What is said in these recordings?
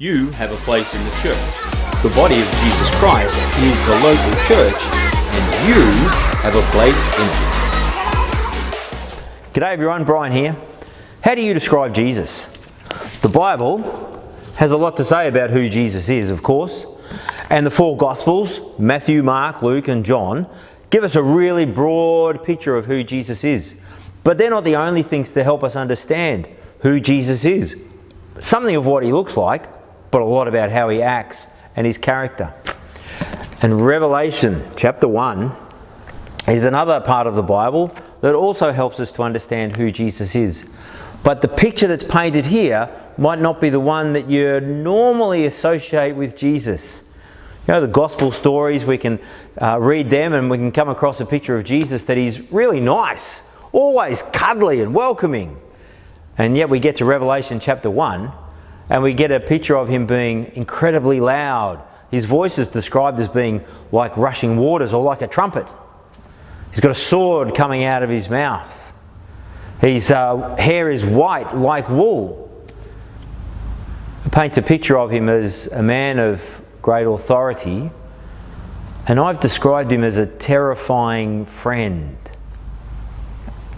You have a place in the church. The body of Jesus Christ is the local church, and you have a place in it. G'day everyone, Brian here. How do you describe Jesus? The Bible has a lot to say about who Jesus is, of course, and the four Gospels, Matthew, Mark, Luke and John, give us a really broad picture of who Jesus is. But they're not the only things to help us understand who Jesus is. Something of what he looks like, but a lot about how he acts and his character. And Revelation chapter 1 is another part of the Bible that also helps us to understand who Jesus is. But the picture that's painted here might not be the one that you normally associate with Jesus. You know, the gospel stories, we can read them and we can come across a picture of Jesus that he's really nice, always cuddly and welcoming. And yet we get to Revelation chapter 1 and we get a picture of him being incredibly loud. His voice is described as being like rushing waters or like a trumpet. He's got a sword coming out of his mouth. His hair is white like wool. It paints a picture of him as a man of great authority. And I've described him as a terrifying friend.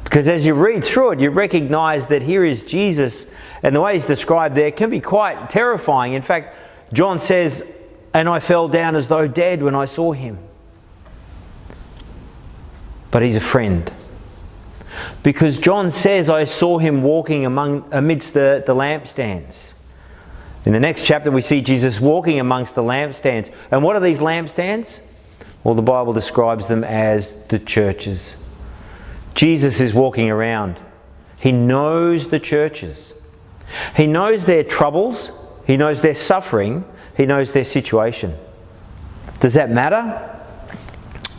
Because as you read through it, you recognise that here is Jesus, and the way he's described there can be quite terrifying. In fact, John says, "And I fell down as though dead when I saw him." But he's a friend. Because John says, "I saw him walking amidst the lampstands." In the next chapter, we see Jesus walking amongst the lampstands. And what are these lampstands? Well, the Bible describes them as the churches. Jesus is walking around. He knows the churches. He knows their troubles. He knows their suffering. He knows their situation. Does that matter?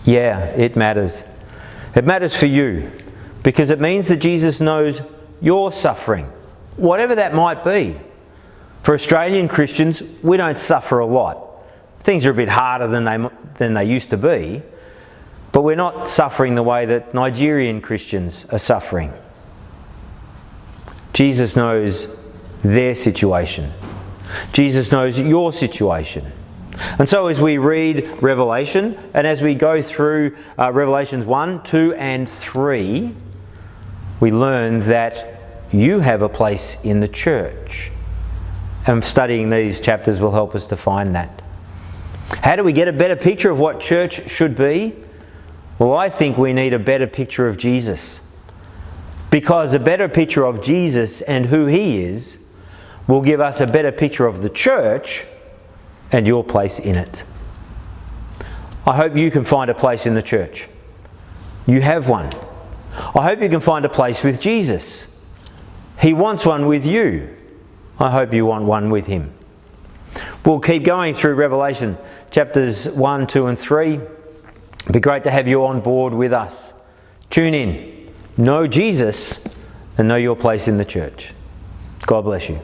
Yeah, it matters. It matters for you because it means that Jesus knows your suffering, whatever that might be. For Australian Christians, we don't suffer a lot. Things are a bit harder than they used to be. But we're not suffering the way that Nigerian Christians are suffering. Jesus knows their situation. Jesus knows your situation. And so as we read Revelation, and as we go through Revelations 1, 2 and 3, we learn that you have a place in the church. And studying these chapters will help us to find that. How do we get a better picture of what church should be? Well, I think we need a better picture of Jesus. Because a better picture of Jesus and who he is will give us a better picture of the church and your place in it. I hope you can find a place in the church. You have one. I hope you can find a place with Jesus. He wants one with you. I hope you want one with him. We'll keep going through Revelation chapters 1, 2 and 3. It'd be great to have you on board with us. Tune in, know Jesus, and know your place in the church. God bless you.